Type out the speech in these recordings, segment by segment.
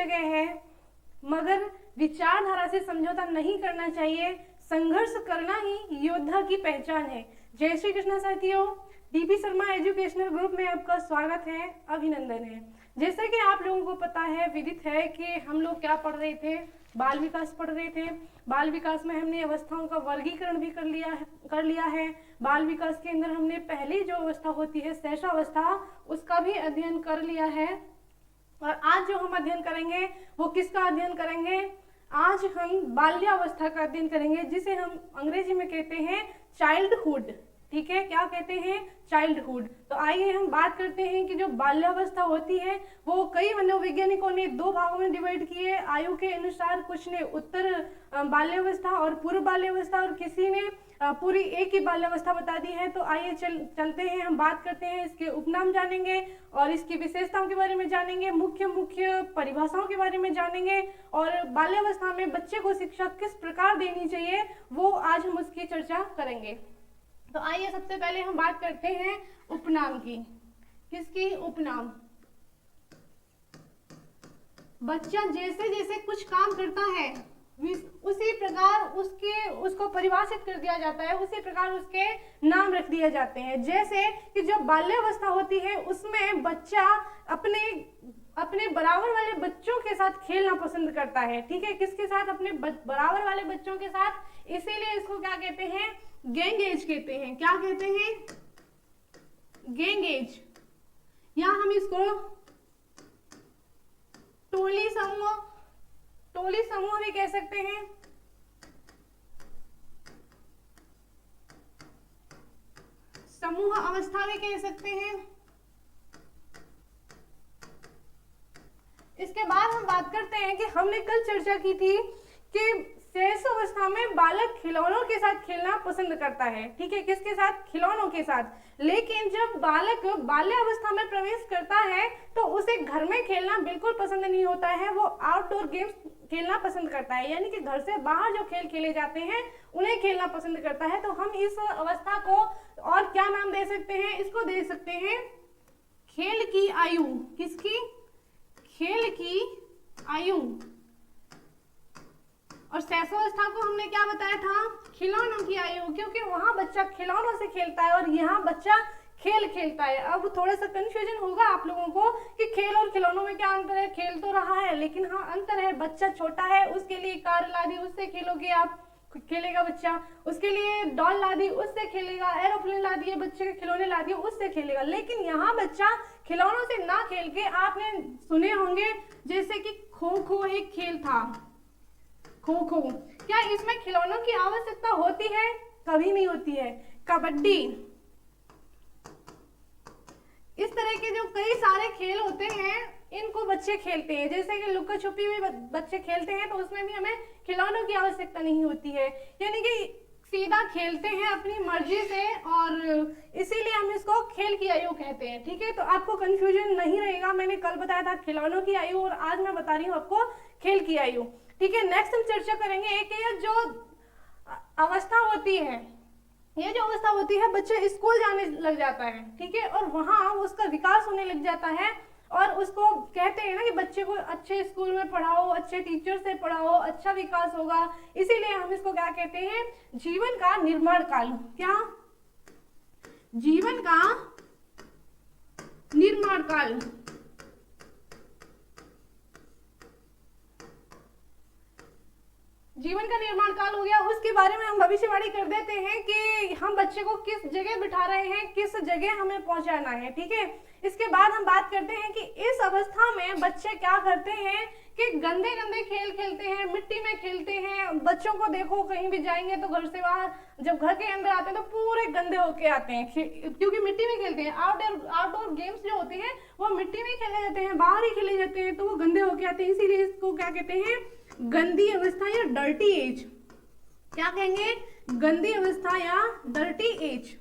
जगह है, मगर विचारधारा से समझौता नहीं करना चाहिए। संघर्ष करना ही योद्धा की पहचान है। जय श्री कृष्ण साथियों, डीपी शर्मा एजुकेशनल ग्रुप में आपका स्वागत है, अभिनंदन है। जैसा कि आप लोगों को पता है, विदित है कि हम लोग क्या पढ़ रहे थे, बाल विकास पढ़ रहे थे। बाल विकास में हमने अवस्थाओं का वर्गीकरण भी कर लिया है। बाल विकास के अंदर हमने पहली जो अवस्था होती है शैशवावस्था, उसका भी अध्ययन कर लिया है। और आज जो हम अध्ययन करेंगे वो किसका अध्ययन करेंगे? आज हम बाल्यावस्था का अध्ययन करेंगे, जिसे हम अंग्रेजी में कहते हैं चाइल्डहुड। ठीक है, क्या कहते हैं? चाइल्डहुड। तो आइए हम बात करते हैं कि जो बाल्यावस्था होती है वो कई मनोवैज्ञानिकों ने दो भागों में डिवाइड की है आयु के अनुसार। कुछ ने उत्तर बाल्यावस्था और पूर्व बाल्यावस्था, और किसी ने पूरी एक ही बाल्यावस्था बता दी है। तो आइए चलते हैं, हम बात करते हैं, इसके उपनाम जानेंगे और इसकी विशेषताओं के बारे में जानेंगे, मुख्य परिभाषाओं के बारे में जानेंगे, और बाल्यावस्था में बच्चे को शिक्षा किस प्रकार देनी चाहिए वो आज हम उसकी चर्चा करेंगे। तो आइए सबसे पहले हम बात करते हैं उपनाम की। किसकी? उपनाम। बच्चा जैसे जैसे कुछ काम करता है उसी प्रकार उसको परिभाषित कर दिया जाता है, उसी प्रकार उसके नाम रख दिए जाते हैं। जैसे कि जब बाल्यावस्था होती है उसमें बच्चा अपने बराबर वाले बच्चों के साथ खेलना पसंद करता है। ठीक है, किसके साथ? अपने बराबर वाले बच्चों के साथ। इसीलिए इसको क्या कहते हैं? गैंग एज कहते हैं। क्या कहते हैं? गैंग एज, या हम इसको टोली समूह भी कह सकते हैं। समूह अवस्था भी कह सकते हैं। इसके बाद हम बात करते हैं कि हमने कल चर्चा की थी कि शेष अवस्था में बालक खिलौनों के साथ खेलना पसंद करता है। ठीक है, किसके साथ? खिलौनों के साथ। लेकिन जब बालक बाल्यावस्था में प्रवेश करता है तो उसे घर में खेलना बिल्कुल पसंद नहीं होता है, वो आउटडोर गेम्स खेलना पसंद करता है, यानी कि घर से बाहर जो खेल खेले जाते हैं उन्हें खेलना पसंद करता है। तो हम इस अवस्था को और क्या नाम दे सकते हैं? इसको दे सकते हैं खेल की आयु। किसकी? खेल की आयु। और शैशवावस्था को हमने क्या बताया था? खिलौनों की आयु, क्योंकि वहां बच्चा खिलौनों से खेलता है और यहाँ बच्चा खेल खेलता है। अब थोड़ा सा कंफ्यूजन होगा आप लोगों को कि खेल और खिलौनों में क्या अंतर है। खेल तो रहा है, लेकिन हाँ अंतर है। बच्चा छोटा है, उसके लिए कार ला दी, उससे खेलोगे आप, खेलेगा बच्चा। उसके लिए डॉल ला दी, उससे खेलेगा। एरोप्लेन ला दिए, बच्चे के खिलौने ला दिए, उससे खेलेगा। लेकिन यहाँ बच्चा खिलौनों से ना खेल के, आपने सुने होंगे जैसे कि खो खो एक खेल था, खो खो। क्या इसमें खिलौनों की आवश्यकता होती है? कभी नहीं होती है। कबड्डी, इस तरह के जो कई सारे खेल होते हैं इनको बच्चे खेलते हैं। जैसे कि लुका छुपी भी बच्चे खेलते हैं, तो उसमें भी हमें खिलौनों की आवश्यकता नहीं होती है, यानी कि सीधा खेलते हैं अपनी मर्जी से, और इसीलिए हम इसको खेल की आयु कहते हैं। ठीक है, तो आपको कंफ्यूजन नहीं रहेगा। मैंने कल बताया था खिलौनों की आयु और आज मैं बता रही हूँ आपको खेल की आयु। ठीक है, नेक्स्ट हम चर्चा करेंगे एक ये जो अवस्था होती है, ये जो अवस्था होती है बच्चे स्कूल जाने लग जाता है। ठीक है, और वहां उसका विकास होने लग जाता है, और उसको कहते हैं ना कि बच्चे को अच्छे स्कूल में पढ़ाओ, अच्छे टीचर से पढ़ाओ, अच्छा विकास होगा। इसीलिए हम इसको क्या कहते हैं? जीवन का निर्माण काल। क्या? जीवन का निर्माण काल। जीवन का निर्माण काल हो गया, उसके बारे में हम भविष्यवाणी कर देते हैं कि हम बच्चे को किस जगह बिठा रहे हैं, किस जगह हमें पहुंचाना है। ठीक है, इसके बाद हम बात करते हैं कि इस अवस्था में बच्चे क्या करते हैं कि गंदे गंदे खेल खेलते हैं, मिट्टी में खेलते हैं। बच्चों को देखो कहीं भी जाएंगे तो घर से बाहर, जब घर के अंदर आते हैं तो पूरे गंदे होके आते हैं, क्योंकि मिट्टी में खेलते हैं। आउटडोर गेम्स जो होते हैं वो मिट्टी में खेले जाते हैं, बाहर ही खेले जाते हैं, तो वो गंदे होके आते हैं। इसीलिए इसको क्या कहते हैं? गंदी अवस्था या डर्टी एज। क्या कहेंगे? गंदी अवस्था या डर्टी एज।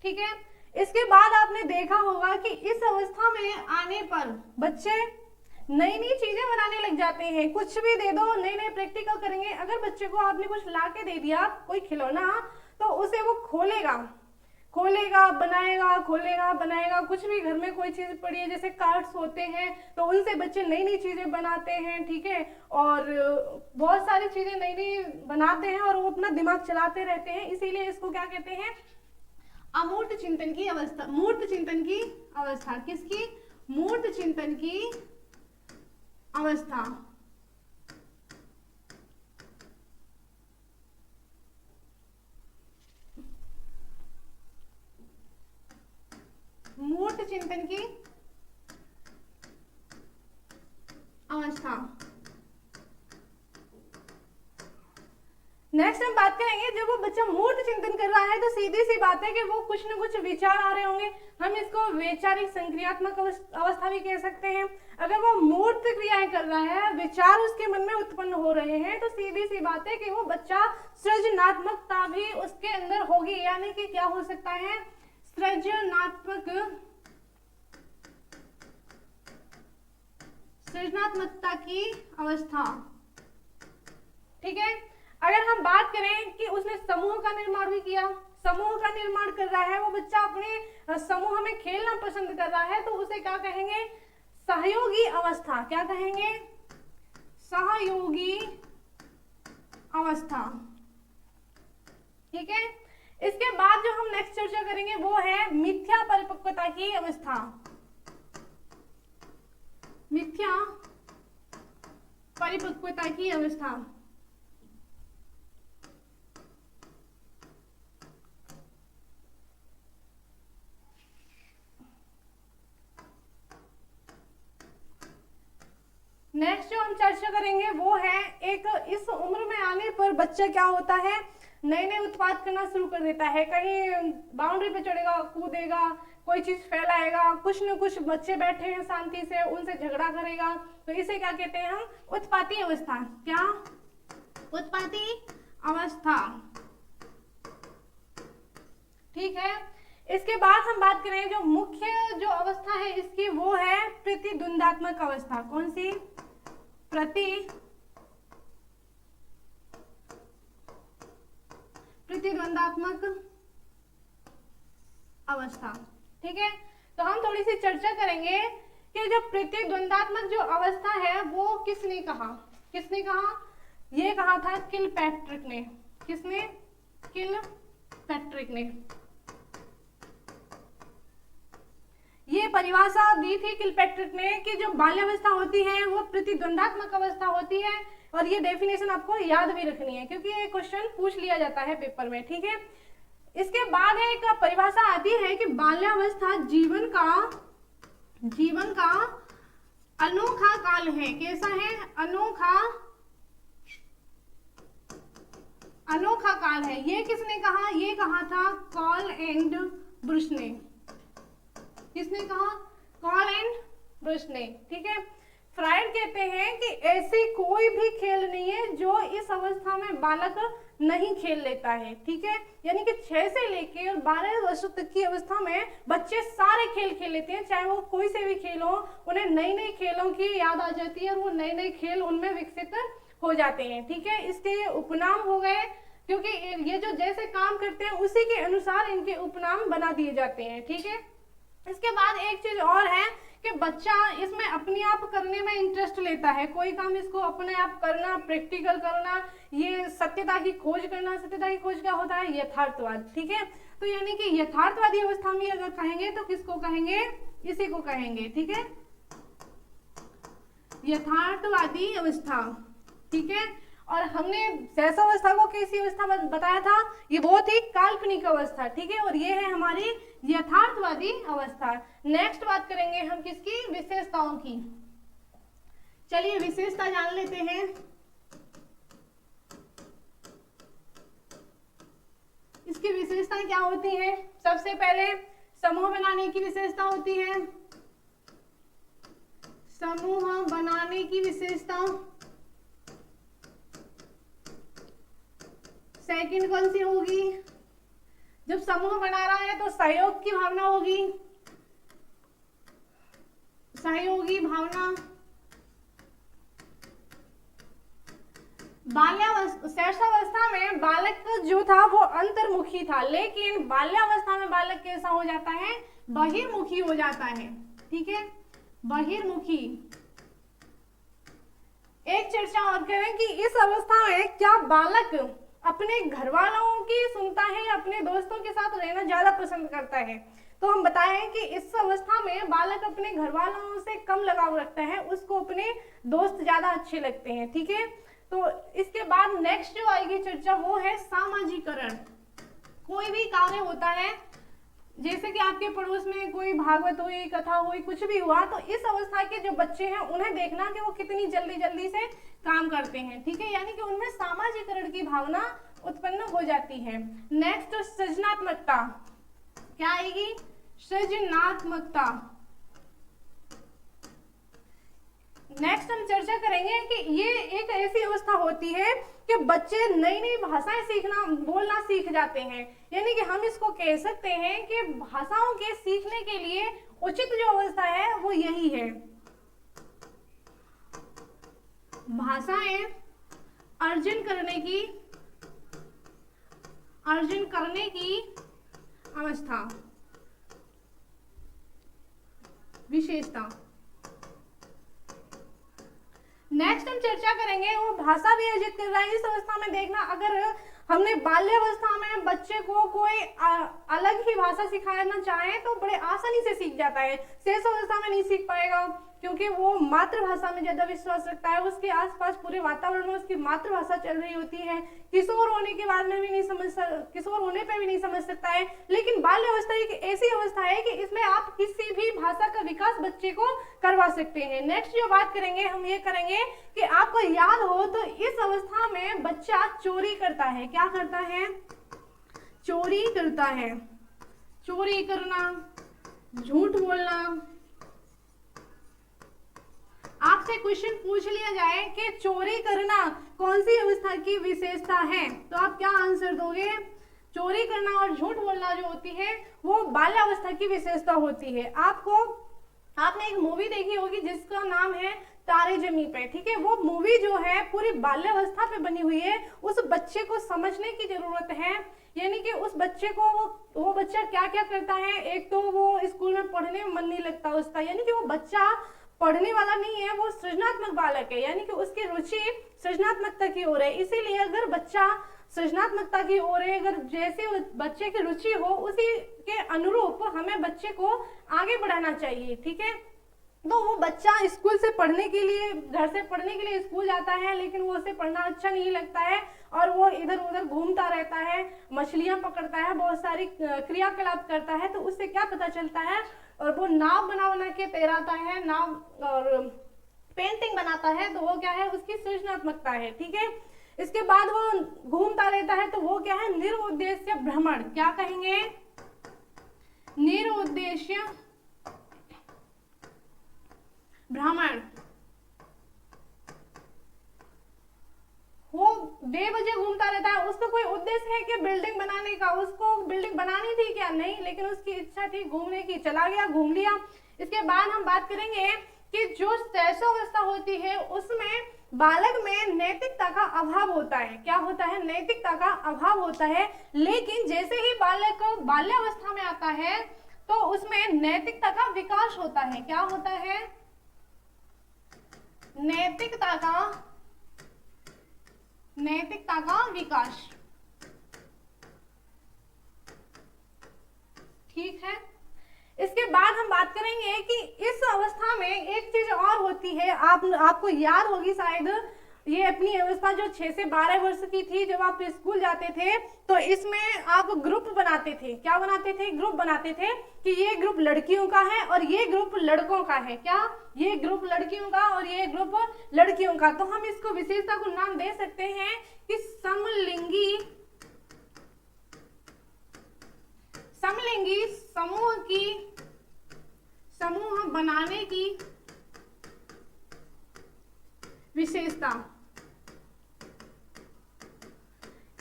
ठीक है, इसके बाद आपने देखा होगा कि इस अवस्था में आने पर बच्चे नई नई चीजें बनाने लग जाते हैं। कुछ भी दे दो, नए नए प्रैक्टिकल करेंगे। अगर बच्चे को आपने कुछ ला के दे दिया, कोई खिलौना, तो उसे वो खोलेगा। खोलेगा बनाएगा, खोलेगा बनाएगा। कुछ भी घर में कोई चीज़ पड़ी है, जैसे कार्ड्स होते हैं, तो उनसे बच्चे नई नई चीज़ें बनाते हैं, ठीक है, और बहुत सारी चीज़ें नई नई बनाते हैं और वो अपना दिमाग चलाते रहते हैं। इसीलिए इसको क्या कहते हैं? अमूर्त चिंतन की अवस्था, मूर्त चिंतन की अवस्था। किसकी? मूर्त चिंतन की अवस्था। मूर्त चिंतन की अवस्था। नेक्स्ट हम बात करेंगे, जब वो बच्चा मूर्त चिंतन कर रहा है तो सीधी सी बात है कि वो कुछ न कुछ विचार आ रहे होंगे। हम इसको वैचारिक संक्रियात्मक अवस्था भी कह सकते हैं। अगर वो मूर्त क्रियाएं कर रहा है, विचार उसके मन में उत्पन्न हो रहे हैं, तो सीधी सी बात है कि वो बच्चा सृजनात्मकता भी उसके अंदर होगी। यानी कि क्या हो सकता है? सृजनात्मकता की अवस्था, ठीक है। अगर हम बात करें कि उसने समूह का निर्माण भी किया, समूह का निर्माण कर रहा है वो बच्चा, अपने समूह में खेलना पसंद कर रहा है, तो उसे क्या कहेंगे? सहयोगी अवस्था। क्या कहेंगे? सहयोगी अवस्था, ठीक है। इसके बाद जो हम नेक्स्ट चर्चा करेंगे वो है मिथ्या परिपक्वता की अवस्था। मिथ्या परिपक्वता की अवस्था। नेक्स्ट जो हम चर्चा करेंगे वो है एक, इस उम्र में आने पर बच्चा क्या होता है? नए नए उत्पाद करना शुरू कर देता है। कहीं बाउंड्री पे चढ़ेगा, कूदेगा, कोई चीज फैलाएगा, कुछ न कुछ बच्चे बैठे हैं शांति से, उनसे झगड़ा करेगा, तो इसे क्या कहते हैं हम? उत्पाती अवस्था। क्या? उत्पाती अवस्था, ठीक है। इसके बाद हम बात करें जो मुख्य जो अवस्था है इसकी, वो है प्रतिद्वंदात्मक अवस्था। कौन सी? प्रतिद्वंदात्मक अवस्था, ठीक है। तो हम थोड़ी सी चर्चा करेंगे कि जो प्रतिद्वंदात्मक जो अवस्था है वो किसने कहा? किसने कहा? ये कहा था किलपैट्रिक ने। किसने? किलपैट्रिक ने ये परिभाषा दी थी किलपैट्रिक ने कि जो बाल्यावस्था होती है वो प्रतिद्वंदात्मक अवस्था होती है। और ये डेफिनेशन आपको याद भी रखनी है क्योंकि ये क्वेश्चन पूछ लिया जाता है पेपर में, ठीक है। इसके बाद एक परिभाषा आती है कि बाल्यावस्था जीवन का अनोखा काल है। कैसा है? अनोखा काल है। ये किसने कहा? ये कहा था कॉल एंड ब्रुश ने। किसने कहा? कॉल एंड ब्रुश ने, ठीक है। फ्रायड कहते हैं कि ऐसी कोई भी खेल नहीं है जो इस अवस्था में बालक नहीं खेल लेता है, ठीक है। यानी कि 6 से लेकर 12 वर्षों तक की अवस्था में बच्चे सारे खेल खेल लेते हैं, चाहे वो कोई से भी खेल हो। उन्हें नई नई खेलों की याद आ जाती है और वो नए नए खेल उनमें विकसित हो जाते हैं, ठीक है। इसके उपनाम हो गए, क्योंकि ये जो जैसे काम करते हैं उसी के अनुसार इनके उपनाम बना दिए जाते हैं, ठीक है। इसके बाद एक चीज और है कि बच्चा इसमें अपने आप करने में इंटरेस्ट लेता है। कोई काम इसको अपने आप करना, प्रैक्टिकल करना, ये सत्यता की खोज करना। सत्यता की खोज क्या होता है? यथार्थवाद, ठीक है। तो यानी कि यथार्थवादी अवस्था में अगर कहेंगे तो किसको कहेंगे? इसी को कहेंगे, ठीक है, यथार्थवादी अवस्था, ठीक है। और हमने शैशवावस्था को कैसी अवस्था बताया था? ये वो थी काल्पनिक अवस्था, ठीक है। और ये है हमारी यथार्थवादी अवस्था। नेक्स्ट बात करेंगे हम किसकी? विशेषताओं की। चलिए विशेषता जान लेते हैं। इसकी विशेषताएं क्या होती हैं? सबसे पहले समूह बनाने की विशेषता होती है। समूह बनाने की विशेषता। सेकंड कौन सी होगी? जब समूह बना रहा है तो सहयोग की भावना होगी, सहयोगी भावना। शैशवावस्था में बालक जो था वो अंतर्मुखी था, लेकिन बाल्यावस्था में बालक कैसा हो जाता है, बहिर्मुखी हो जाता है। ठीक है, बहिर्मुखी। एक चर्चा और करें कि इस अवस्था में क्या बालक अपने घर वालों की सुनता है या अपने दोस्तों के साथ रहना ज्यादा पसंद करता है। तो हम बताएं कि इस अवस्था में बालक अपने घर वालों से कम लगाव रखता है, उसको अपने दोस्त ज्यादा अच्छे लगते हैं। ठीक है, तो इसके बाद नेक्स्ट जो आएगी चर्चा वो है सामाजिकरण। कोई भी कार्य होता है, जैसे कि आपके पड़ोस में कोई भागवत हुई, कथा हुई, कुछ भी हुआ, तो इस अवस्था के जो बच्चे हैं उन्हें देखना कि वो कितनी जल्दी जल्दी से काम करते हैं। ठीक है, यानी कि उनमें सामाजिकरण की भावना उत्पन्न हो जाती है। नेक्स्ट सृजनात्मकता, क्या आएगी, सृजनात्मकता। नेक्स्ट हम चर्चा करेंगे कि ये एक ऐसी अवस्था होती है कि बच्चे नई नई भाषाएं सीखना, बोलना सीख जाते हैं। यानी कि हम इसको कह सकते हैं कि भाषाओं के सीखने के लिए उचित जो अवस्था है वो यही है, भाषाएं अर्जन करने की अवस्था, विशेषता। नेक्स्ट हम चर्चा करेंगे वो भाषा भी अर्जित कर रहा है। इस अवस्था में देखना, अगर हमने बाल्यावस्था में बच्चे को कोई अलग ही भाषा सिखाना चाहे तो बड़े आसानी से सीख जाता है। शेष अवस्था में नहीं सीख पाएगा क्योंकि वो मातृभाषा में ज्यादा विश्वास रखता है, उसके आसपास पूरे वातावरण में उसकी मातृभाषा चल रही होती है। किशोर होने के बाद में भी नहीं समझ, किशोर होने पे भी नहीं समझ सकता है। लेकिन बाल्यावस्था एक ऐसी अवस्था है कि इसमें आप किसी भी भाषा का विकास बच्चे को करवा सकते हैं। नेक्स्ट जो बात करेंगे हम ये करेंगे कि आपको याद हो तो इस अवस्था में बच्चा चोरी करता है। क्या करता है, चोरी करता है। चोरी करना, झूठ बोलना। आपसे क्वेश्चन पूछ लिया जाए कि चोरी करना कौन सी अवस्था की विशेषता है, तो आप क्या आंसर दोगे, चोरी करना और झूठ बोलना जो होती है वो बाल्यावस्था की विशेषता होती है। आपने एक मूवी देखी होगी जिसका नाम है तारे जमी पे। ठीक है, वो मूवी जो है पूरी बाल्यावस्था पे बनी हुई है। उस बच्चे को समझने की जरूरत है, यानी कि उस बच्चे को वो बच्चा क्या क्या करता है। एक तो वो स्कूल में पढ़ने में मन नहीं लगता उसका, यानी कि वो बच्चा पढ़ने वाला नहीं है, वो सृजनात्मक बालक है, यानी कि उसकी रुचि सृजनात्मकता की ओर है। इसीलिए अगर बच्चा सृजनात्मकता की ओर है, अगर जैसे बच्चे की रुचि हो उसी के अनुरूप हमें बच्चे को आगे बढ़ाना चाहिए। ठीक है, तो वो बच्चा स्कूल से पढ़ने के लिए, घर से पढ़ने के लिए स्कूल जाता है, लेकिन वो उसे पढ़ना अच्छा नहीं लगता है और वो इधर उधर घूमता रहता है, मछलियां पकड़ता है, बहुत सारी क्रियाकलाप करता है। तो उससे क्या पता चलता है, और वो नाव बना के तैराता है, नाव और पेंटिंग बनाता है, तो वो क्या है, उसकी सृजनात्मकता है। ठीक है, इसके बाद वो घूमता रहता है, तो वो क्या है, निरुद्देश्य भ्रमण। क्या कहेंगे, निरुद्देश्य भ्रमण। वो बेवजह घूमता रहता है, उसका कोई उद्देश्य है कि बिल्डिंग बनाने का, उसको बिल्डिंग बनानी थी क्या, नहीं, लेकिन उसकी इच्छा थी घूमने की, चला गया, घूम लिया। इसके बाद हम बात करेंगे कि जो शैशवावस्था होती है उसमें बालक में नैतिकता का अभाव होता है। क्या होता है, नैतिकता का अभाव होता है। लेकिन जैसे ही बालक बाल्यावस्था में आता है तो उसमें नैतिकता का विकास होता है। क्या होता है, नैतिकता का विकास। ठीक है, इसके बाद हम बात करेंगे कि इस अवस्था में एक चीज और होती है, आपको याद होगी शायद, ये अपनी अवस्था जो 6 से 12 वर्ष की थी, जब आप स्कूल जाते थे तो इसमें आप ग्रुप बनाते थे। क्या बनाते थे, ग्रुप बनाते थे कि ये ग्रुप लड़कियों का है और ये ग्रुप लड़कों का है। क्या, ये ग्रुप लड़कियों का और ये ग्रुप लड़कियों का। तो हम इसको विशेषता को नाम दे सकते हैं कि समलिंगी समूह बनाने की विशेषता।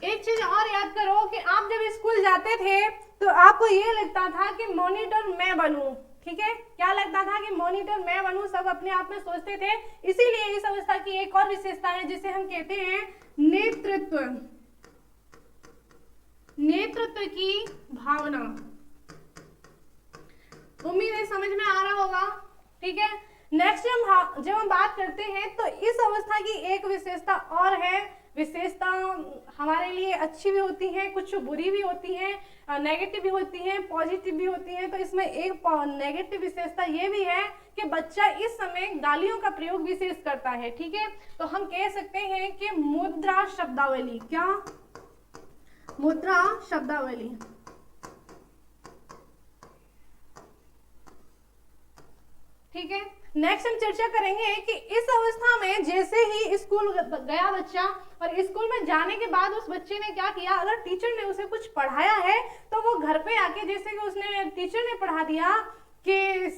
एक चीज और याद करो कि आप जब स्कूल जाते थे तो आपको ये लगता था कि मॉनिटर मैं बनूं। ठीक है, क्या लगता था कि मॉनिटर मैं बनूं, सब अपने आप में सोचते थे। इसीलिए इस अवस्था की एक और विशेषता है जिसे हम कहते हैं नेतृत्व, नेतृत्व की भावना। उम्मीद है समझ में आ रहा होगा, ठीक है। नेक्स्ट जब हम बात करते हैं तो इस अवस्था की एक विशेषता और है। विशेषता हमारे लिए अच्छी भी होती हैं, कुछ बुरी भी होती हैं, नेगेटिव भी होती हैं, पॉजिटिव भी होती हैं। तो इसमें एक नेगेटिव विशेषता ये भी है कि बच्चा इस समय गालियों का प्रयोग विशेष करता है, ठीक है। तो हम कह सकते हैं कि मुद्रा शब्दावली, क्या मुद्रा शब्दावली, ठीक है। नेक्स्ट हम चर्चा करेंगे कि इस अवस्था में जैसे ही स्कूल गया बच्चा और स्कूल में जाने के बाद उस बच्चे ने क्या किया, अगर टीचर ने उसे कुछ पढ़ाया है तो वो घर पे आके जैसे कि उसने टीचर ने पढ़ा दिया कि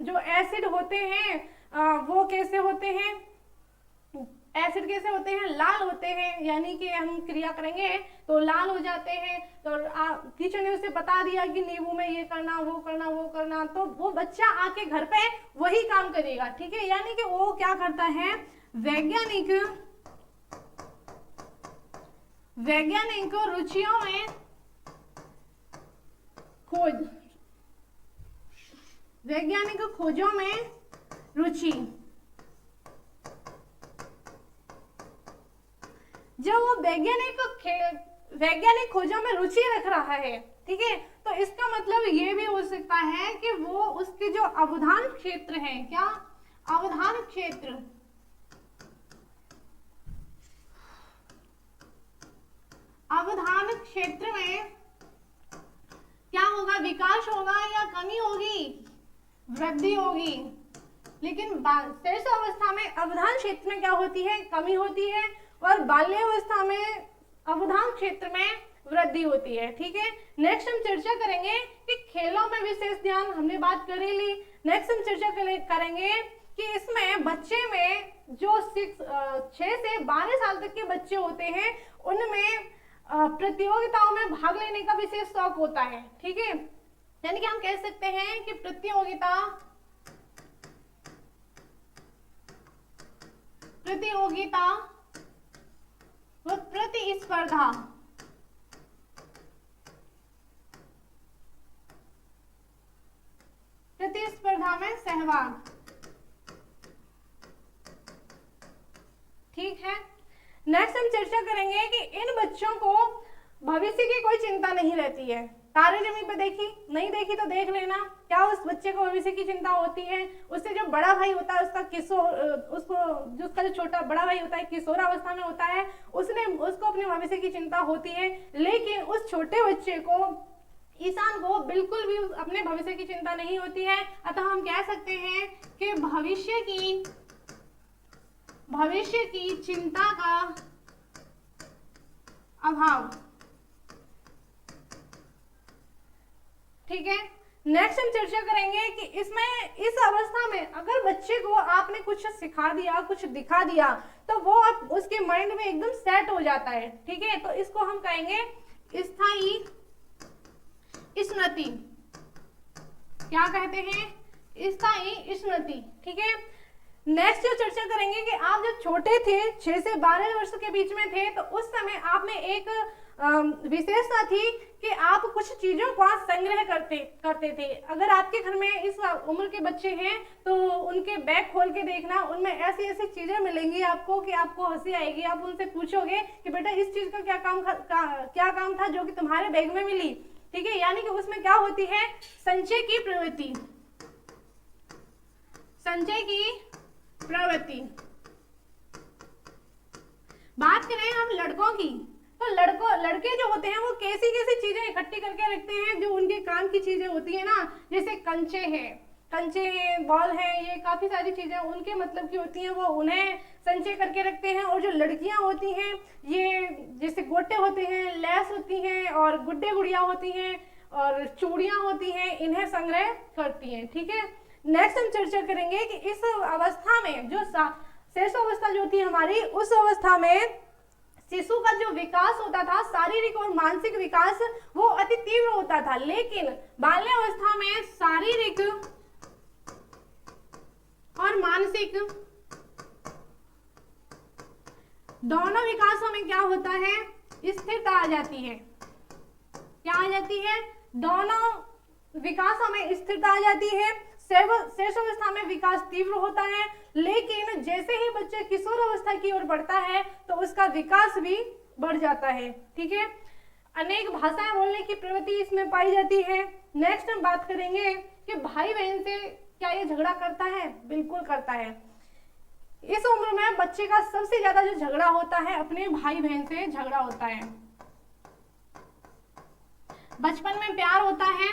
जो एसिड होते हैं वो कैसे होते हैं, एसिड कैसे होते हैं, लाल होते हैं, यानी कि हम क्रिया करेंगे तो लाल हो जाते हैं। तो टीचर ने उसे बता दिया कि नींबू में ये करना, वो करना, वो करना, तो वो बच्चा आके घर पे वही काम करेगा, ठीक है। यानी कि वो क्या करता है, वैज्ञानिक रुचियों में खोज, वैज्ञानिक खोजों में रुचि, जब वो वैज्ञानिक खोजों में रुचि रख रहा है, ठीक है, तो इसका मतलब ये भी हो सकता है कि वो उसके जो अवधान क्षेत्र है, क्या अवधान क्षेत्र, अवधान क्षेत्र में क्या होगा, विकास होगा या कमी होगी, वृद्धि होगी। लेकिन शेष अवस्था में अवधान क्षेत्र में क्या होती है, कमी होती है, और बाल्यावस्था में अवधान क्षेत्र में वृद्धि होती है, ठीक है। नेक्स्ट हम चर्चा करेंगे कि खेलों में विशेष ध्यान, हमने बात कर ही ली। नेक्स्ट हम चर्चा करेंगे कि इसमें बच्चे में जो 6 से 12 साल तक के बच्चे होते हैं उनमें प्रतियोगिताओं में भाग लेने का विशेष शौक होता है, ठीक है। यानी कि हम कह सकते हैं कि प्रतियोगिता व प्रतिस्पर्धा, प्रतिस्पर्धा में सहभाग, ठीक है। नेक्स्ट हम चर्चा करेंगे कि इन बच्चों को भविष्य की कोई चिंता नहीं रहती है। तारे जमीन पर देखी, नहीं देखी तो देख लेना, क्या उस बच्चे को भविष्य की चिंता होती है। उससे जो बड़ा भाई होता है उसका उसका जो छोटा बड़ा भाई होता है किशोरावस्था में होता है, उसको अपने भविष्य की चिंता होती है। लेकिन उस छोटे बच्चे को, ईशान को, बिल्कुल भी अपने भविष्य की चिंता नहीं होती है। अतः हम कह सकते हैं कि भविष्य की चिंता का अभाव, ठीक है। नेक्स्ट हम चर्चा करेंगे कि इसमें इस अवस्था में अगर बच्चे को आपने कुछ सिखा दिया, कुछ दिखा दिया, तो वो अब उसके माइंड में एकदम सेट हो जाता है, ठीक है। तो इसको हम कहेंगे स्थायी स्मृति, क्या कहते हैं, स्थायी स्मृति, ठीक है। नेक्स्ट जो चर्चा करेंगे कि आप जब छोटे थे, 6 से 12 वर्ष के बीच में थे, तो उस समय आप में एक विशेषता थी कि आप कुछ चीजों का संग्रह करते थे। अगर आपके घर में इस उम्र के बच्चे हैं तो उनके बैग खोल के देखना, उनमें ऐसी ऐसी चीजें मिलेंगी आपको कि आपको हंसी आएगी। आप उनसे पूछोगे कि बेटा इस चीज का क्या काम था जो कि तुम्हारे बैग में मिली, ठीक है। यानी कि उसमें क्या होती है, संचय की प्रवृत्ति, संचय की प्रवृत्ति। बात करें हम लड़कों की, तो लड़के जो होते हैं वो कैसी कैसी चीजें इकट्ठी करके रखते हैं जो उनके काम की चीजें होती है ना, जैसे कंचे हैं, बॉल है, ये काफी सारी चीजें उनके मतलब की होती हैं, वो उन्हें संचय करके रखते हैं। और जो लड़कियां होती हैं, ये जैसे गोटे होते हैं, लेस होती हैं, और गुड्डे गुड़िया होती हैं, और चूड़ियां होती हैं, इन्हें संग्रह करती हैं, ठीक है। नेक्स्ट हम चर्चा करेंगे कि इस अवस्था में जो शेष अवस्था जो थी हमारी, उस अवस्था में शिशु का जो विकास होता था, शारीरिक और मानसिक विकास, वो अति तीव्र होता था, लेकिन बाल्यावस्था में शारीरिक और मानसिक दोनों विकासों में क्या होता है, स्थिरता आ जाती है। क्या आ जाती है? दोनों विकासों में स्थिरता आ जाती है। शैशवावस्था में विकास तीव्र होता है, लेकिन जैसे ही बच्चे किशोर अवस्था की ओर बढ़ता है तो उसका विकास भी बढ़ जाता है। ठीक है, अनेक भाषाएं बोलने की प्रवृत्ति इसमें पाई जाती है। नेक्स्ट हम बात करेंगे कि भाई बहन से क्या ये झगड़ा करता है? बिल्कुल करता है। इस उम्र में बच्चे का सबसे ज्यादा जो झगड़ा होता है अपने भाई बहन से झगड़ा होता है। बचपन में प्यार होता है,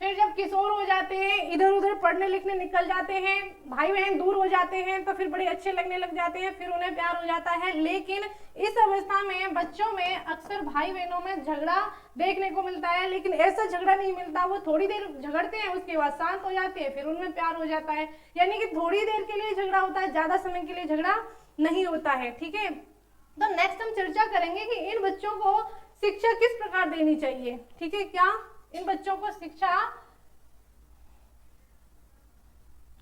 फिर जब किशोर हो जाते हैं, इधर उधर पढ़ने लिखने निकल जाते हैं, भाई बहन दूर हो जाते हैं, तो फिर बड़े अच्छे लगने लग जाते हैं, फिर उन्हें प्यार हो जाता है। लेकिन इस अवस्था में बच्चों में अक्सर भाई बहनों में झगड़ा देखने को मिलता है, लेकिन ऐसा झगड़ा नहीं मिलता। वो थोड़ी देर झगड़ते हैं, उसके बाद शांत हो जाते हैं, फिर उनमें प्यार हो जाता है। यानी कि थोड़ी देर के लिए झगड़ा होता है, ज्यादा समय के लिए झगड़ा नहीं होता है। ठीक है, तो नेक्स्ट हम चर्चा करेंगे कि इन बच्चों को शिक्षा किस प्रकार देनी चाहिए। ठीक है, क्या इन बच्चों को शिक्षा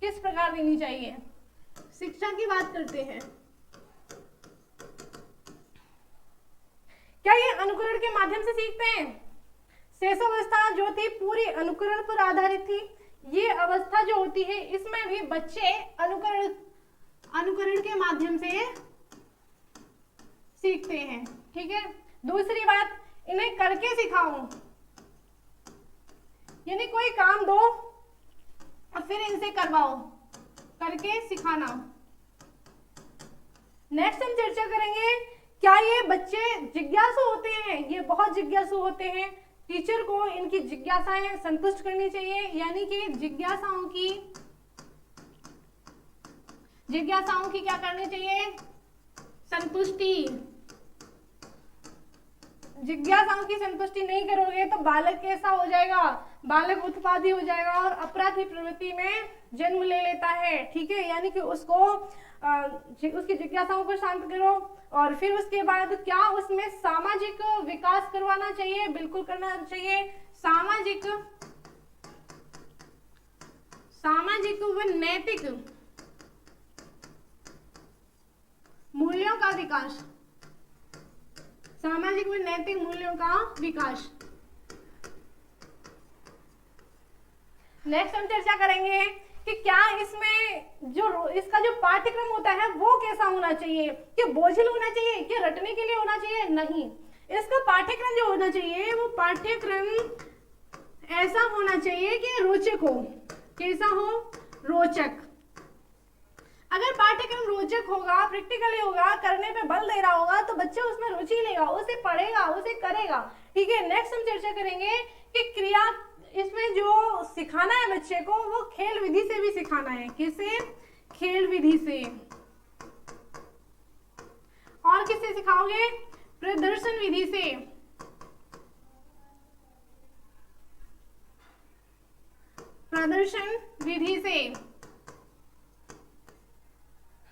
किस प्रकार देनी चाहिए? शिक्षा की बात करते हैं। क्या ये अनुकरण के माध्यम से सीखते हैं? शैशवावस्था जो थी पूरी अनुकरण पर आधारित थी। ये अवस्था जो होती है इसमें भी बच्चे अनुकरण के माध्यम से सीखते हैं। ठीक है, दूसरी बात, इन्हें करके सिखाओ, यानी कोई काम दो और फिर इनसे करवाओ, करके सिखाना। नेक्स्ट हम चर्चा करेंगे, क्या ये बच्चे जिज्ञासु होते हैं? ये बहुत जिज्ञासु होते हैं। टीचर को इनकी जिज्ञासाएं संतुष्ट करनी चाहिए, यानी कि जिज्ञासाओं की क्या करनी चाहिए? संतुष्टि। जिज्ञासाओं की संतुष्टि नहीं करोगे तो बालक कैसा हो जाएगा? बालक उत्पाती हो जाएगा और अपराधी प्रवृत्ति में जन्म ले लेता है। ठीक है, यानी कि उसकी जिज्ञासाओं को शांत करो और फिर उसके बाद क्या उसमें सामाजिक विकास करवाना चाहिए? बिल्कुल करना चाहिए। सामाजिक व नैतिक मूल्यों का विकास, सामाजिक व नैतिक मूल्यों का विकास। नेक्स्ट हम चर्चा करेंगे कि क्या इसमें इसका जो पाठ्यक्रम होता है वो कैसा होना चाहिए? कि बोझिल होना चाहिए, कि रटने के लिए होना चाहिए? नहीं, इसका पाठ्यक्रम जो होना चाहिए वो पाठ्यक्रम ऐसा होना चाहिए कि रोचक हो। कैसा हो? रोचक। अगर पाठ्यक्रम रोचक होगा, प्रैक्टिकली होगा, करने पे बल दे रहा होगा तो बच्चा उसमें रुचि लेगा, उसे पढ़ेगा, उसे करेगा। ठीक है, नेक्स्ट हम चर्चा करेंगे कि क्रिया, इसमें जो सिखाना है बच्चे को वो खेल विधि से भी सिखाना है। किसे? खेल विधि से। और किससे सिखाओगे? प्रदर्शन विधि से। प्रदर्शन विधि से।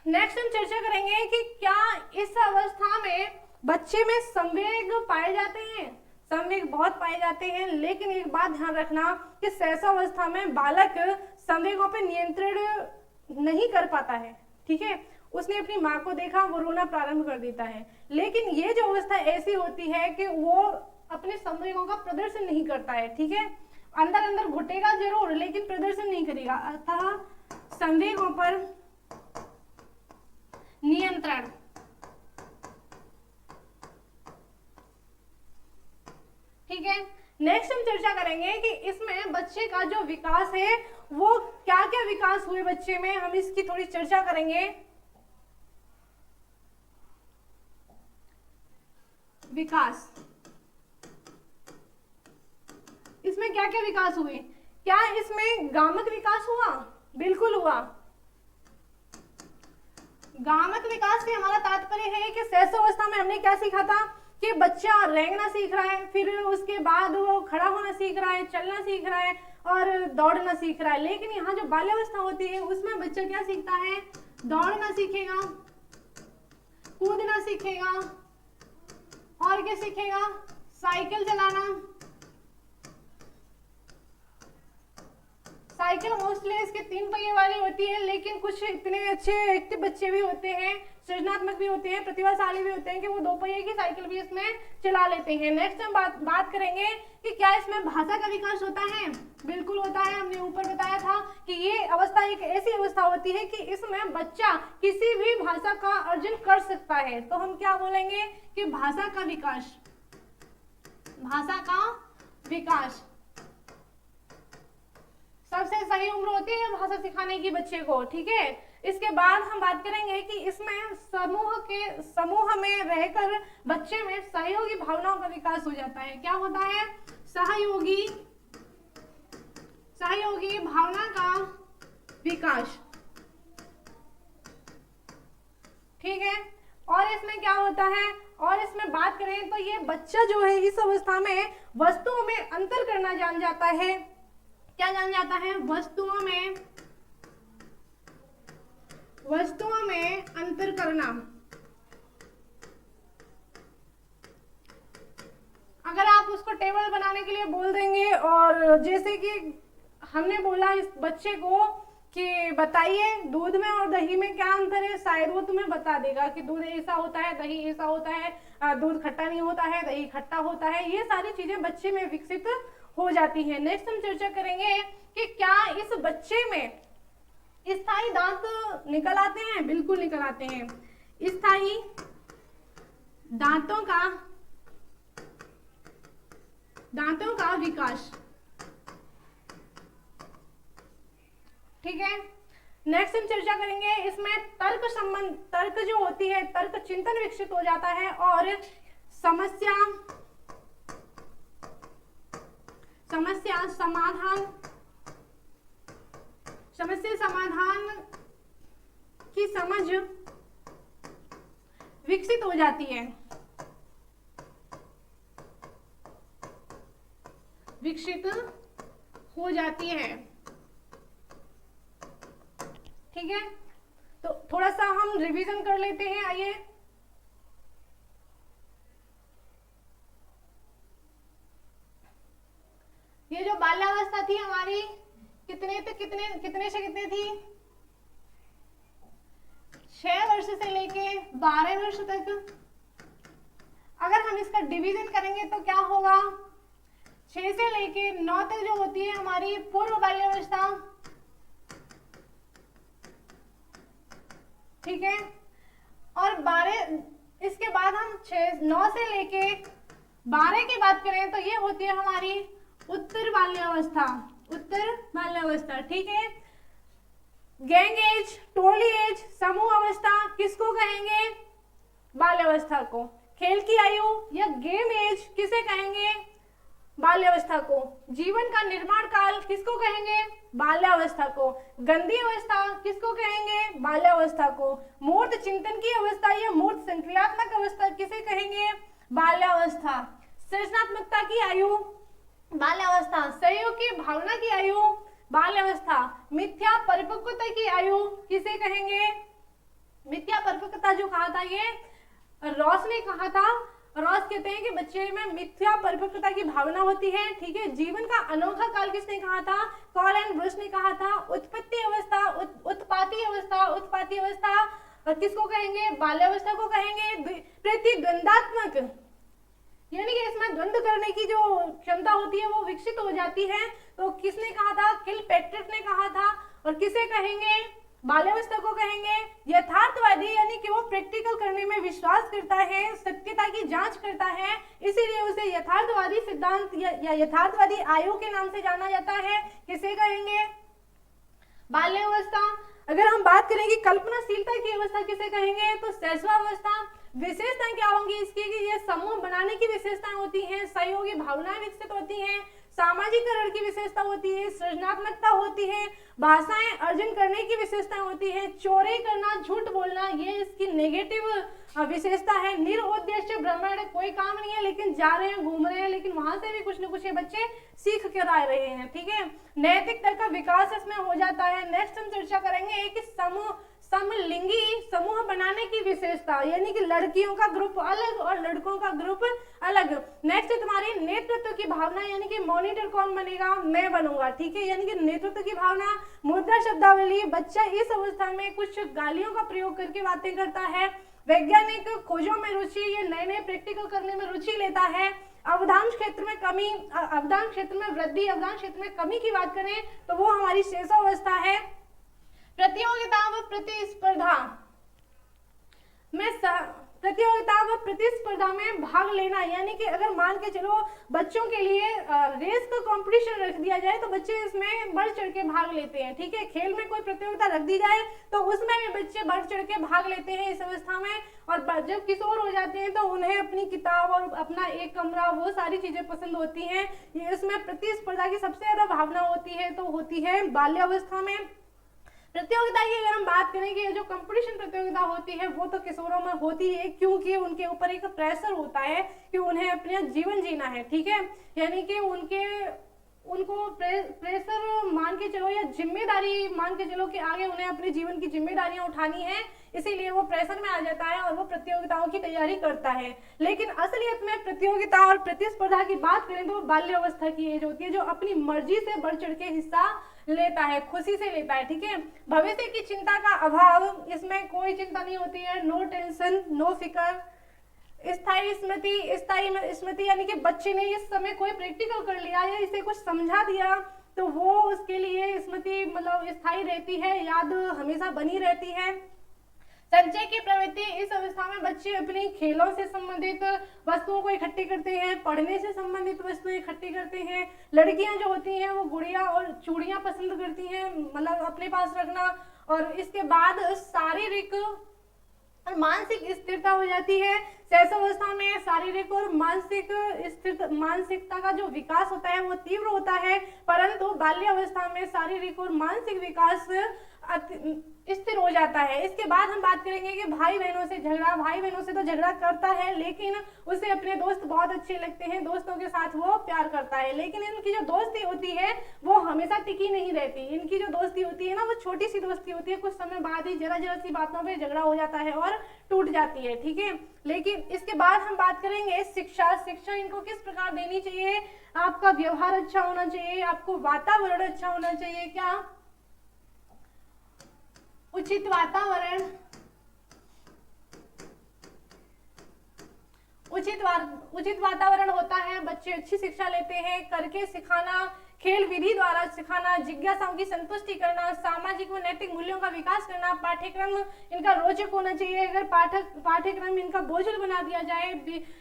नेक्स्ट हम चर्चा करेंगे कि क्या इस अवस्था में बच्चे में संवेग पाए जाते हैं? संवेग बहुत पाए जाते हैं, लेकिन एक बात ध्यान रखना कि शैशवावस्था में बालक संवेगों पर नियंत्रण नहीं कर पाता है। ठीक है, उसने अपनी माँ को देखा, वो रोना प्रारंभ कर देता है, लेकिन ये जो अवस्था ऐसी होती है कि वो अपने संवेगों का प्रदर्शन नहीं करता है। ठीक है, अंदर अंदर घुटेगा जरूर लेकिन प्रदर्शन नहीं करेगा, अतः संवेगों पर नियंत्रण। ठीक है, नेक्स्ट हम चर्चा करेंगे कि इसमें बच्चे का जो विकास है वो क्या क्या विकास हुए बच्चे में, हम इसकी थोड़ी चर्चा करेंगे। विकास, इसमें क्या क्या विकास हुए? क्या इसमें गामक विकास हुआ? बिल्कुल हुआ। गामक विकास से हमारा तात्पर्य है कि शैशवावस्था में हमने क्या सीखा था? कि बच्चा रेंगना सीख रहा है, फिर उसके बाद वो खड़ा होना सीख रहा है, चलना सीख रहा है और दौड़ना सीख रहा है। लेकिन यहाँ जो बाल्यावस्था होती है उसमें बच्चा क्या सीखता है? दौड़ना सीखेगा, कूदना सीखेगा और क्या सीखेगा? साइकिल चलाना। साइकिल मोस्टली इसके 3 पहिए वाली होती है, लेकिन कुछ इतने अच्छे एक्टिव बच्चे भी होते हैं, सृजनात्मक भी होते हैं, प्रतिभाशाली भी होते हैं कि वो 2 पहिए की साइकिल भी इसमें चला लेते हैं। नेक्स्ट हम बात करेंगे कि क्या इसमें भाषा का विकास होता है? बिल्कुल होता है। हमने ऊपर बताया था कि ये अवस्था एक ऐसी अवस्था होती है कि इसमें बच्चा किसी भी भाषा का अर्जन कर सकता है। तो हम क्या बोलेंगे कि भाषा का विकास, भाषा का विकास सबसे सही उम्र होती है भाषा सिखाने की बच्चे को, ठीक है। इसके बाद हम बात करेंगे कि इसमें समूह में रहकर बच्चे में सहयोगी भावनाओं का विकास हो जाता है। क्या होता है? सहयोगी भावना का विकास, ठीक है। और इसमें क्या होता है? और इसमें बात करें तो ये बच्चा जो है इस अवस्था में वस्तुओं में अंतर करना जान जाता है। क्या जान जाता है? वस्तुओं में अंतर करना। अगर आप उसको टेबल बनाने के लिए बोल देंगे और जैसे कि हमने बोला इस बच्चे को कि बताइए दूध में और दही में क्या अंतर है, शायद वो तुम्हें बता देगा कि दूध ऐसा होता है, दही ऐसा होता है, दूध खट्टा नहीं होता है, दही खट्टा होता है। ये सारी चीजें बच्चे में विकसित हो जाती है। नेक्स्ट हम चर्चा करेंगे कि क्या इस बच्चे में स्थायी दांत निकल आते हैं? बिल्कुल निकल आते हैं। स्थायी दांतों का विकास, ठीक है। नेक्स्ट हम चर्चा करेंगे इसमें तर्क जो होती है, तर्क चिंतन विकसित हो जाता है और समस्या समाधान की समझ विकसित हो जाती है, ठीक है। तो थोड़ा सा हम रिवीजन कर लेते हैं, आइए। ये जो बाल्यावस्था थी हमारी कितने से कितने थी? 6 वर्ष से लेके 12 वर्ष तक। अगर हम इसका डिवीजन करेंगे तो क्या होगा? 6 से लेके 9 तक जो होती है हमारी पूर्व बाल्यावस्था, ठीक है। और 12, इसके बाद हम 9 से लेके 12 की बात करें तो ये होती है हमारी उत्तर बाल्यावस्था, ठीक है। गैंग एज, टोली एज, समूह अवस्था किसको कहेंगे? बाल्यावस्था को। खेल की आयु या गेम एज किसे कहेंगे? बाल्यावस्था को। जीवन का निर्माण काल किसको कहेंगे? बाल्यावस्था को। गंदी अवस्था किसको कहेंगे? बाल्यावस्था को। मूर्त चिंतन की अवस्था या मूर्त संक्रियात्मक अवस्था किसे कहेंगे? बाल्यावस्था। सृजनात्मकता की आयु बाल्यावस्था। सहयोग की भावना की आयु बाल्यावस्था। मिथ्या परिपक्वता की आयु किसे कहेंगे? मिथ्या परिपक्वता जो कहा था ये रॉस ने कहा था। रॉस कहते हैं कि बच्चे में मिथ्या परिपक्वता की भावना होती है, ठीक है। जीवन का अनोखा काल किसने कहा था? कॉल एंड ब्रुश ने कहा था। उत्पत्ति अवस्था, उत्पाती अवस्था किसको कहेंगे? बाल्यावस्था को कहेंगे। प्रतिद्वंदात्मक, यानी कि इसमें द्वंद्व करने की जो क्षमता होती है वो विकसित हो जाती है। तो किसने कहा था? किलपैट्रिक ने कहा था। और किसे कहेंगे? बाल्यावस्था को कहेंगे। यथार्थवादी, यानी कि वो प्रैक्टिकल करने में विश्वास करता है, सत्यता की जांच करता है, इसीलिए उसे यथार्थवादी सिद्धांत या यथार्थवादी आयु के नाम से जाना जाता है। किसे कहेंगे? बाल्यावस्था। अगर हम बात करें कि कल्पनाशीलता की अवस्था किसे कहेंगे तो शैशवावस्था। विशेषताएं क्या होंगी इसकी कि ये समूह बनाने की विशेषताएं होती हैं, सहयोगी भावनाएं विकसित होती हैं, सामाजिकरण की विशेषता होती है, सृजनात्मकता होती है, भाषाएं अर्जन करने की विशेषता होती है, चोरी करना, झूठ बोलना, ये इसकी नेगेटिव विशेषता है। निरुद्देश्य भ्रमण, कोई काम नहीं है लेकिन जा रहे हैं, घूम रहे हैं, लेकिन वहां से भी कुछ न कुछ ये बच्चे सीख कर आ रहे हैं। ठीक है, नैतिकता का विकास इसमें हो जाता है। नेक्स्ट हम चर्चा करेंगे एक समलिंगी समूह बनाने की विशेषता, यानी कि लड़कियों का ग्रुप अलग और लड़कों का ग्रुप अलग। नेक्स्ट है तुम्हारी नेतृत्व की भावना, यानी कि मॉनिटर कौन बनेगा, मैं बनूंगा। ठीक है, यानी कि नेतृत्व की भावना। मुद्रा शब्दावली, बच्चा इस अवस्था में कुछ गालियों का प्रयोग करके बातें करता है। वैज्ञानिक खोजों में रुचि, ये नए नए प्रैक्टिकल करने में रुचि लेता है। अवधान क्षेत्र में कमी, अवधान क्षेत्र में वृद्धि, अवधान क्षेत्र में कमी की बात करें तो वो हमारी शेषावस्था है। प्रतियोगिता व प्रतिस्पर्धा में भाग लेना, यानी कि अगर मान के चलो बच्चों के लिए रेस का कंपटीशन रख दिया जाए तो बच्चे इसमें बढ़ चढ़ के भाग लेते हैं। ठीक है, खेल में कोई प्रतियोगिता रख दी जाए तो उसमें भी बच्चे बढ़ चढ़ के भाग लेते हैं इस अवस्था में। और जब किशोर हो जाते हैं तो उन्हें अपनी किताब और अपना एक कमरा, वो सारी चीजें पसंद होती हैं। ये इसमें प्रतिस्पर्धा की सबसे ज्यादा भावना होती है तो होती है बाल्यावस्था में। प्रतियोगिता की अगर हम बात करें कि जो कंपटीशन प्रतियोगिता होती है वो तो किशोरों में होती है, क्योंकि उनके ऊपर एक प्रेशर होता है कि उन्हें अपना जीवन जीना है। ठीक है, यानी कि उनको प्रेशर मान के चलो या जिम्मेदारी मान के चलो कि आगे उन्हें अपने जीवन की जिम्मेदारियां उठानी है, इसीलिए वो प्रेशर में आ जाता है और वो प्रतियोगिताओं की तैयारी करता है। लेकिन असलियत में प्रतियोगिता और प्रतिस्पर्धा की बात करें तो बाल्यावस्था की एज होती है, जो अपनी मर्जी से बढ़ चढ़ के हिस्सा लेता है, खुशी से लेता है। ठीक है, भविष्य की चिंता का अभाव, इसमें कोई चिंता नहीं होती है, नो टेंशन, नो फिकर। स्थायी स्मृति यानी कि बच्चे ने इस समय कोई प्रैक्टिकल कर लिया या इसे कुछ समझा दिया तो वो उसके लिए स्मृति मतलब स्थायी रहती है, याद हमेशा बनी रहती है। संचय की प्रवृत्ति, इस अवस्था में बच्चे अपनी खेलों से संबंधित वस्तुओं को इकट्ठी करते हैं, पढ़ने से संबंधित वस्तुएं इकट्ठी करते हैं। लड़कियां जो होती हैं वो गुड़िया और चूड़ियां पसंद करती हैं, मतलब अपने पास रखना। और इसके बाद शारीरिक और मानसिक स्थिरता हो जाती है। शैशवावस्था में शारीरिक और मानसिकता का जो विकास होता है वो तीव्र होता है, परंतु बाल्यावस्था में शारीरिक और मानसिक विकास स्थिर हो जाता है। इसके बाद हम बात करेंगे कि भाई बहनों से झगड़ा। भाई बहनों से तो झगड़ा करता है लेकिन उसे अपने दोस्त बहुत अच्छे लगते हैं, दोस्तों के साथ वो प्यार करता है, लेकिन इनकी जो दोस्ती होती है वो हमेशा टिकी नहीं रहती। इनकी जो दोस्ती होती है ना वो छोटी सी दोस्ती होती है, कुछ समय बाद ही जरा जरा सी बातों पे झगड़ा हो जाता है और टूट जाती है। ठीक है, लेकिन इसके बाद हम बात करेंगे शिक्षा। शिक्षा इनको किस प्रकार देनी चाहिए, आपका व्यवहार अच्छा होना चाहिए, आपको वातावरण अच्छा होना चाहिए। क्या उचित वातावरण, उचित वातावरण होता है, बच्चे अच्छी शिक्षा लेते हैं। करके सिखाना, खेल विधि द्वारा सिखाना, जिज्ञासाओं की संतुष्टि करना, सामाजिक व नैतिक मूल्यों का विकास करना। पाठ्यक्रम इनका रोचक होना चाहिए। अगर पाठ्यक्रम इनका बोझिल बना दिया जाए,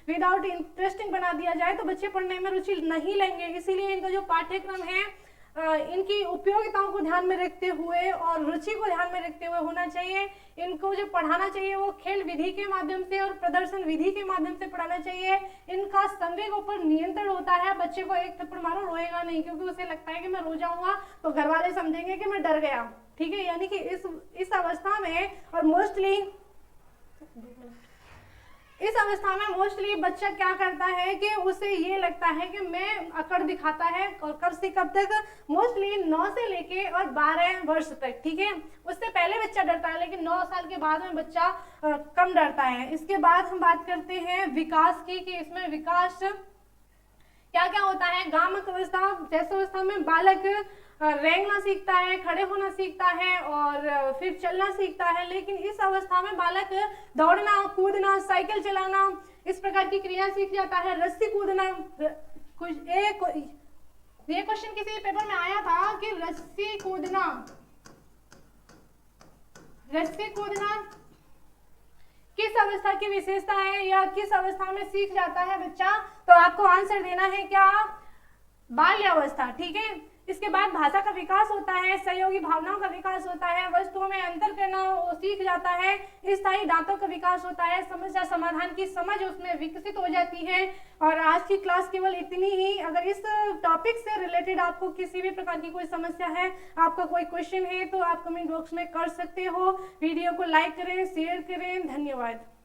विदाउट इंटरेस्टिंग बना दिया जाए तो बच्चे पढ़ने में रुचि नहीं लेंगे। इसीलिए इनका जो पाठ्यक्रम है इनकी उपयोगिताओं को ध्यान में रखते हुए और रुचि को ध्यान में रखते हुए होना चाहिए। इनको जो पढ़ाना चाहिए वो खेल विधि के माध्यम से और प्रदर्शन विधि के माध्यम से पढ़ाना चाहिए। इनका संवेगों पर नियंत्रण होता है। बच्चे को एक थप्पड़ मारो रोएगा नहीं, क्योंकि उसे लगता है कि मैं रो जाऊंगा तो घर वाले समझेंगे कि मैं डर गया। ठीक है, यानी कि इस अवस्था में और मोस्टली इस अवस्था में मोस्टली बच्चा क्या करता है कि उसे ये लगता है कि मैं अकड़ दिखाता है, और कब से कब तक, मोस्टली 9 से लेके और 12 वर्ष तक। ठीक है, उससे पहले बच्चा डरता है लेकिन 9 साल के बाद में बच्चा कम डरता है। इसके बाद हम बात करते हैं विकास की, कि इसमें विकास क्या क्या होता है। गामक अवस्था, जैसे अवस्था में बालक रेंगना सीखता है, खड़े होना सीखता है और फिर चलना सीखता है, लेकिन इस अवस्था में बालक दौड़ना, कूदना, साइकिल चलाना, इस प्रकार की क्रिया सीख जाता है। रस्सी कूदना, ये क्वेश्चन किसी पेपर में आया था कि रस्सी कूदना किस अवस्था की विशेषता है या किस अवस्था में सीख जाता है बच्चा, तो आपको आंसर देना है क्या, बाल्यावस्था। ठीक है, इसके बाद भाषा का विकास होता है, सहयोगी भावनाओं का विकास होता है, वस्तुओं में अंतर करना वो सीख जाता है, स्थायी दांतों का विकास होता है, समस्या समाधान की समझ उसमें विकसित हो जाती है। और आज की क्लास केवल इतनी ही। अगर इस टॉपिक से रिलेटेड आपको किसी भी प्रकार की कोई समस्या है, आपका कोई क्वेश्चन है, तो आप कमेंट बॉक्स में कर सकते हो। वीडियो को लाइक करें, शेयर करें। धन्यवाद।